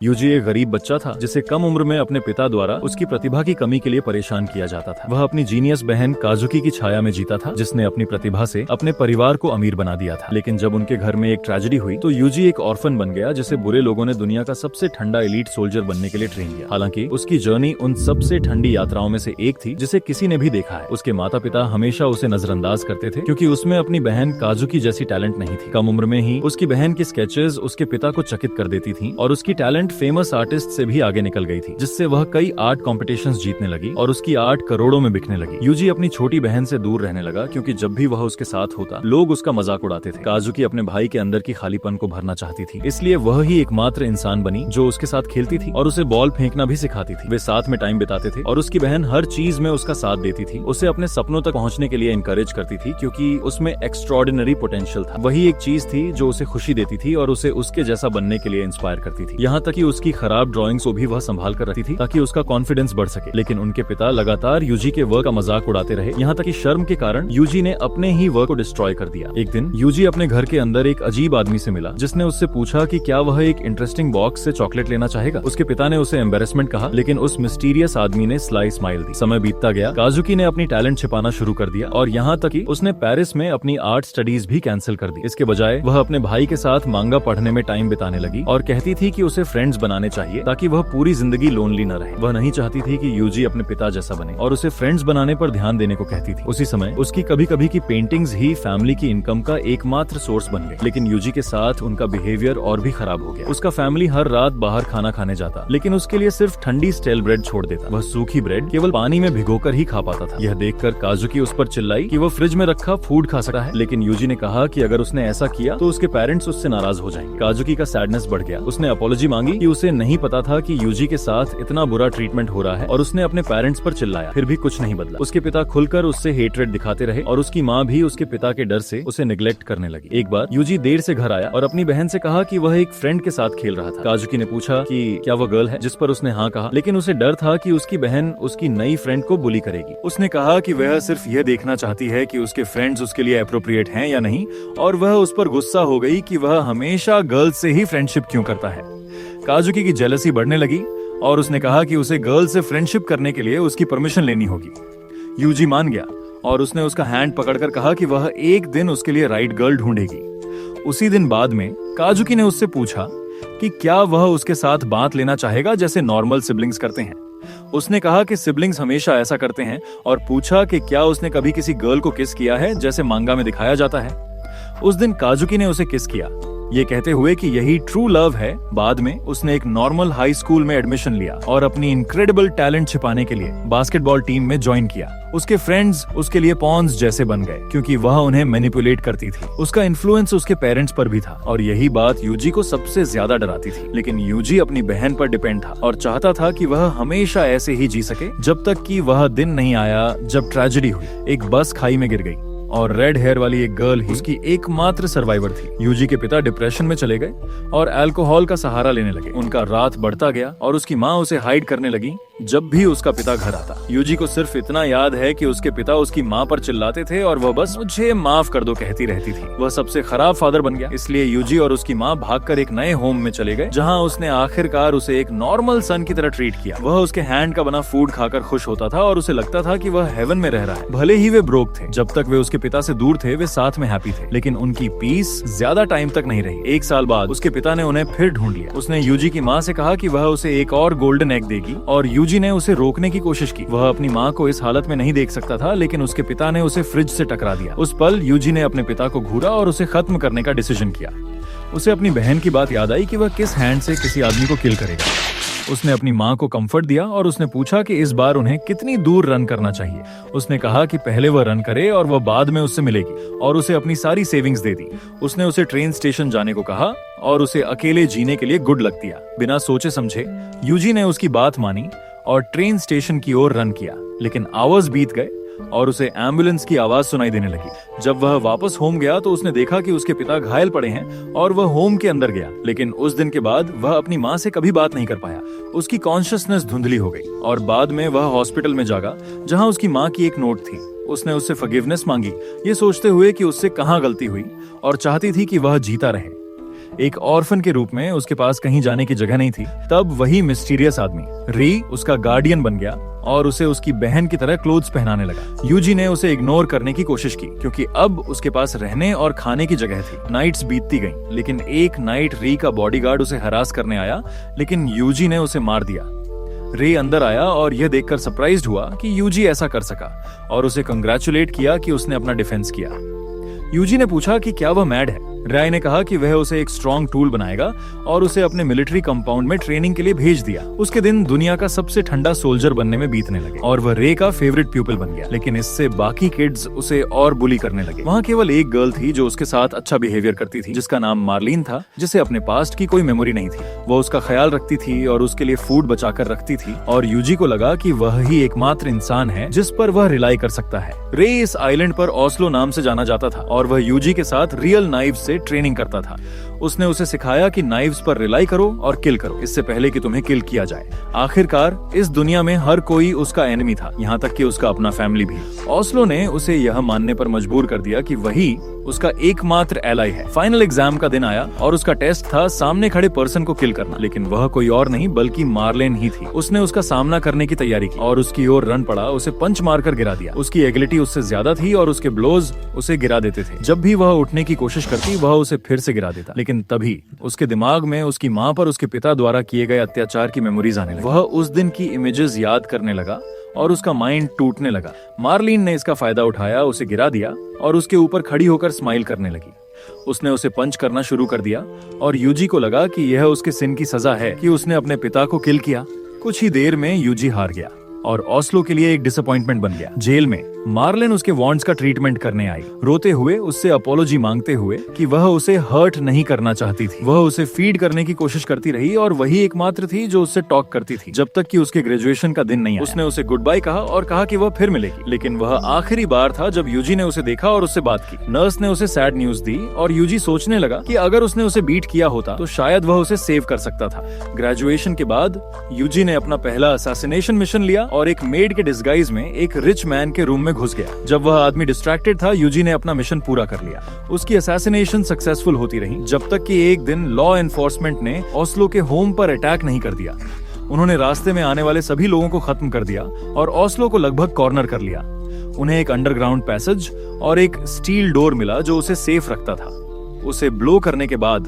UG एक गरीब बच्चा था जिसे कम उम्र में अपने पिता द्वारा उसकी प्रतिभा की कमी के लिए परेशान किया जाता था। वह अपनी जीनियस बहन काजुकी की छाया में जीता था, जिसने अपनी प्रतिभा से अपने परिवार को अमीर बना दिया था। लेकिन जब उनके घर में एक ट्रेजेडी हुई तो यूजी एक ऑर्फन बन गया, जिसे बुरे लोगों ने दुनिया का सबसे ठंडा एलीट सोल्जर बनने के लिए ट्रेन किया। हालांकि उसकी जर्नी उन सबसे ठंडी यात्राओं में से एक थी जिसे किसी ने भी देखा है। उसके माता पिता हमेशा उसे नजरअंदाज करते थे क्योंकि उसमें अपनी बहन काजुकी जैसी टैलेंट नहीं थी। कम उम्र में ही उसकी बहन की स्केचेस उसके पिता को चकित कर देती थी और उसकी टैलेंट फेमस आर्टिस्ट से भी आगे निकल गई थी, जिससे वह कई आर्ट कॉम्पिटिशन्स जीतने लगी और उसकी आर्ट करोड़ों में बिकने लगी। यूजी अपनी छोटी बहन से दूर रहने लगा क्योंकि जब भी वह उसके साथ होता लोग उसका मजाक उड़ाते थे। काजुकी अपने भाई के अंदर की खालीपन को भरना चाहती थी, इसलिए वह ही एकमात्र इंसान बनी जो उसके साथ खेलती थी और उसे बॉल फेंकना भी सिखाती थी। वे साथ में टाइम बिताते थे और उसकी बहन हर चीज में उसका साथ देती थी। उसे अपने सपनों तक पहुंचने के लिए इनकरेज करती थी क्योंकि उसमें एक्स्ट्रॉर्डिनरी पोटेंशियल था। वही एक चीज थी जो उसे खुशी देती थी और उसे उसके जैसा बनने के लिए इंस्पायर करती थी। यहाँ तक कि उसकी खराब ड्राइंग्स को भी वह संभाल कर रखती थी ताकि उसका कॉन्फिडेंस बढ़ सके। लेकिन उनके पिता लगातार यूजी के वर्क का मजाक उड़ाते रहे, यहाँ तक कि शर्म के कारण यूजी ने अपने ही वर्क को डिस्ट्रॉय कर दिया। एक दिन यूजी अपने घर के अंदर एक अजीब आदमी से मिला जिसने उससे पूछा कि क्या वह एक इंटरेस्टिंग बॉक्स से चॉकलेट लेना चाहेगा। उसके पिता ने उसे एम्बेरसमेंट कहा, लेकिन उस मिस्टीरियस आदमी ने स्लाई स्माइल दी। समय बीतता गया, काजुकी ने अपनी टैलेंट छिपाना शुरू कर दिया और यहाँ तक कि उसने पेरिस में अपनी आर्ट स्टडीज भी कैंसिल कर दी। इसके बजाय वह अपने भाई के साथ मांगा पढ़ने में टाइम बिताने लगी और कहती थी कि उसे फ्रेंड्स बनाने चाहिए ताकि वह पूरी जिंदगी लोनली न रहे। वह नहीं चाहती थी कि यूजी अपने पिता जैसा बने और उसे फ्रेंड्स बनाने पर ध्यान देने को कहती थी। उसी समय उसकी कभी कभी की पेंटिंग्स ही फैमिली की इनकम का एकमात्र सोर्स बन गए। लेकिन यूजी के साथ उनका बिहेवियर और भी खराब हो गया। उसका फैमिली हर रात बाहर खाना खाने जाता, लेकिन उसके लिए सिर्फ ठंडी स्टेल ब्रेड छोड़ देता। वह सूखी ब्रेड केवल पानी में भिगोकर ही खा पाता था। यह देखकर काजुकी उस पर चिल्लाई कि वह फ्रिज में रखा फूड खा सकता है, लेकिन यूजी ने कहा कि अगर उसने ऐसा किया तो उसके पेरेंट्स उससे नाराज हो जाएंगे। काजुकी का सैडनेस बढ़ गया। उसने अपॉलॉजी मांगी कि उसे नहीं पता था कि यूजी के साथ इतना बुरा ट्रीटमेंट हो रहा है और उसने अपने पेरेंट्स पर चिल्लाया, फिर भी कुछ नहीं बदला। उसके पिता खुलकर उससे हेट्रेड दिखाते रहे और उसकी माँ भी उसके पिता के डर से उसे निग्लेक्ट करने लगी। एक बार यूजी देर से घर आया और अपनी बहन से कहा कि वह एक फ्रेंड के साथ खेल रहा था। काजुकी ने पूछा कि क्या वह गर्ल है, जिस पर उसने हाँ कहा, लेकिन उसे डर था कि उसकी बहन उसकी नई फ्रेंड को बुली करेगी। उसने कहा कि वह सिर्फ यह देखना चाहती है कि उसके फ्रेंड्स उसके लिए अप्रोप्रिएट हैं या नहीं, और वह उस पर गुस्सा हो गई कि वह हमेशा गर्ल्स से ही फ्रेंडशिप क्यों करता है। काजुकी की जेलसी बढ़ने लगी और उसने कहा कि उसे गर्ल से फ्रेंडशिप करने के लिए उसकी परमिशन लेनी होगी। यूजी मान गया और उसने उसका हैंड पकड़कर कहा कि वह एक दिन उसके लिए राइट गर्ल ढूंढेगी। उसी दिन बाद में काजुकी ने उससे पूछा कि क्या वह उसके साथ बात लेना चाहेगा जैसे नॉर्मल सिबलिंग्स करते हैं। उसने कहा कि सिबलिंग्स हमेशा ऐसा करते हैं और पूछा कि क्या उसने कभी किसी गर्ल को किस किया है जैसे मांगा में दिखाया जाता है। उस दिन काजुकी ने उसे किस किया, ये कहते हुए कि यही ट्रू लव है। बाद में उसने एक नॉर्मल हाई स्कूल में एडमिशन लिया और अपनी इनक्रेडिबल टैलेंट छिपाने के लिए बास्केटबॉल टीम में ज्वाइन किया। उसके फ्रेंड्स उसके लिए पॉन्स जैसे बन गए क्योंकि वह उन्हें मैनिपुलेट करती थी। उसका इन्फ्लुएंस उसके पेरेंट्स पर भी था और यही बात यूजी को सबसे ज्यादा डराती थी। लेकिन यूजी अपनी बहन पर डिपेंड था और चाहता था कि वह हमेशा ऐसे ही जी सके जब तक कि वह दिन नहीं आया जब ट्रेजेडी हुई। एक बस खाई में गिर गई और रेड हेयर वाली एक गर्ल ही उसकी एकमात्र सर्वाइवर थी। यूजी के पिता डिप्रेशन में चले गए और अल्कोहल का सहारा लेने लगे। उनका रात बढ़ता गया और उसकी माँ उसे हाइड करने लगी जब भी उसका पिता घर आता। यूजी को सिर्फ इतना याद है कि उसके पिता उसकी माँ पर चिल्लाते थे और वह बस मुझे माफ कर दो कहती रहती थी। वह सबसे खराब फादर बन गया, इसलिए यूजी और उसकी माँ भागकर एक नए होम में चले गए जहाँ उसने आखिरकार उसे एक नॉर्मल सन की तरह ट्रीट किया। वह उसके हैंड का बना फूड खाकर खुश होता था और उसे लगता था कि वह हेवन में रह रहा है। भले ही वे ब्रोक थे, जब तक वे उसके पिता से दूर थे वे साथ में हैप्पी थे, लेकिन उनकी पीस ज्यादा टाइम तक नहीं रही। एक साल बाद उसके पिता ने उन्हें फिर ढूंढ लिया। उसने यूजी की माँ से कहा कि वह उसे एक और गोल्डन एग देगी और यूजी ने उसे रोकने की कोशिश की। वह अपनी माँ को इस हालत में नहीं देख सकता था, लेकिन उसके पिता ने उसे फ्रिज से टकरा दिया। उस पल यूजी ने अपने पिता को घूरा और उसे खत्म करने का डिसीजन किया। उसे अपनी बहन की बात याद आई कि वह किस हैंड से किसी आदमी को किल करेगा। उसने अपनी माँ को कंफर्ट दिया और उसने पूछा कि इस बार उन्हें कितनी दूर रन करना चाहिए। उसने कहा कि पहले वह रन करे और वह बाद में उससे मिलेगी और उसे अपनी सारी सेविंग्स दे दी। उसने उसे ट्रेन स्टेशन जाने को कहा और उसे अकेले जीने के लिए गुड लक दिया। बिना सोचे समझे यूजी ने उसकी बात मानी और ट्रेन स्टेशन की ओर रन किया, लेकिन आवर्स बीत गए और उसे एम्बुलेंस की आवाज सुनाई देने लगी। जब वह वापस होम गया तो उसने देखा कि उसके पिता घायल पड़े हैं और वह होम के अंदर गया। लेकिन उस दिन के बाद वह अपनी माँ से कभी बात नहीं कर पाया। उसकी कॉन्शियसनेस धुंधली हो गई और बाद में वह हॉस्पिटल में जागा जहाँ उसकी माँ की एक नोट थी। उसने उससे फॉरगिवनेस मांगी, ये सोचते हुए कि उससे कहाँ गलती हुई और चाहती थी कि वह जीता रहे। एक ऑर्फन के रूप में उसके पास कहीं जाने की जगह नहीं थी। तब वही मिस्टीरियस आदमी री उसका गार्डियन बन गया और उसे उसकी बहन की तरह क्लोथ्स पहनाने लगा। यूजी ने उसे इग्नोर करने की कोशिश की क्योंकि अब उसके पास रहने और खाने की जगह थी। नाइट्स बीतती गईं, लेकिन एक नाइट री का बॉडीगार्ड उसे हरास करने आया, लेकिन यूजी ने उसे मार दिया। रे अंदर आया और यह देखकर सरप्राइज्ड हुआ कि यूजी ऐसा कर सका और उसे कंग्रेचुलेट किया कि उसने अपना डिफेंस किया। यूजी ने पूछा कि क्या वह मैड है। राय ने कहा कि वह उसे एक स्ट्रॉन्ग टूल बनाएगा और उसे अपने मिलिट्री कंपाउंड में ट्रेनिंग के लिए भेज दिया। उसके दिन दुनिया का सबसे ठंडा सोल्जर बनने में बीतने लगे और वह रे का फेवरेट प्यूपिल बन गया। लेकिन इससे बाकी किड्स उसे और बुली करने लगे। वहाँ केवल एक गर्ल थी जो उसके साथ अच्छा बिहेवियर करती थी, जिसका नाम मार्लिन था, जिसे अपने पास्ट की कोई मेमोरी नहीं थी। वह उसका ख्याल रखती थी और उसके लिए फूड बचा कर रखती थी और यूजी को लगा कि वह ही एकमात्र इंसान है जिस पर वह रिलाई कर सकता है। रे इस आइलैंड पर ओस्लो नाम से जाना जाता था और वह यूजी के साथ रियल नाइफ से ट्रेनिंग करता था। उसने उसे सिखाया कि नाइव्स पर रिलाई करो और किल करो इससे पहले कि तुम्हें किल किया जाए। आखिरकार इस दुनिया में हर कोई उसका एनिमी था, यहाँ तक कि उसका अपना फैमिली भी। ओस्लो ने उसे यह मानने पर मजबूर कर दिया कि वही उसका एकमात्र एलाई है। फाइनल एग्जाम का दिन आया और उसका टेस्ट था सामने खड़े पर्सन को किल करना, लेकिन वह कोई और नहीं बल्कि मार्लेन ही थी। उसने उसका सामना करने की तैयारी की और उसकी ओर रन पड़ा, उसे पंच मारकर गिरा दिया। उसकी एगिलिटी उससे ज्यादा थी और उसके ब्लोज उसे गिरा देते थे। जब भी वह उठने की कोशिश करती वह उसे फिर से गिरा देता, लेकिन तभी उसके दिमाग में उसकी माँ पर उसके पिता द्वारा किए गए अत्याचार की मेमोरीज आने लगी। वह उस दिन की इमेजेस याद करने लगा और उसका माइंड टूटने लगा। मार्लिन ने इसका फायदा उठाया, उसे गिरा दिया और उसके ऊपर खड़ी होकर स्माइल करने लगी। उसने उसे पंच करना शुरू कर दिया और यूजी को लगा कि यह उसके सिन की सजा है कि उसने अपने पिता को किल किया। कुछ ही देर में यूजी हार गया और ओस्लो के लिए एक डिसअपॉइंटमेंट बन गया। जेल में मार्लिन उसके वॉन्ट्स का ट्रीटमेंट करने आई, रोते हुए उससे अपोलॉजी मांगते हुए कि वह उसे हर्ट नहीं करना चाहती थी। वह उसे फीड करने की कोशिश करती रही और वही एकमात्र थी जो उससे टॉक करती थी जब तक कि उसके ग्रेजुएशन का दिन नहीं आया। उसने उसे गुड बाय कहा और कहा कि वह फिर मिलेगी, लेकिन वह आखिरी बार था जब यूजी ने उसे देखा और उससे बात की। नर्स ने उसे सैड न्यूज दी और यूजी सोचने लगा कि अगर उसने उसे बीट किया होता तो शायद वह उसे सेव कर सकता था। ग्रेजुएशन के बाद यूजी ने अपना पहला असैसिनेशन मिशन लिया और एक मेड के डिस्गाइज में एक रिच मैन के रूम में घुस गया। जब वह आदमी डिस्ट्रैक्टेड था, यूजी ने अपना मिशन पूरा कर लिया। उसकी असैसिनेशन सक्सेसफुल होती रही जब तक कि एक दिन लॉ एनफोर्समेंट ने ओस्लो के होम पर अटैक नहीं कर दिया। उन्होंने रास्ते में आने वाले सभी लोगों को खत्म कर दिया और ओस्लो को लगभग कॉर्नर कर लिया। उन्हें एक अंडरग्राउंड पैसेज और एक स्टील डोर मिला जो उसे सेफ रखता था। उसे ब्लो करने के बाद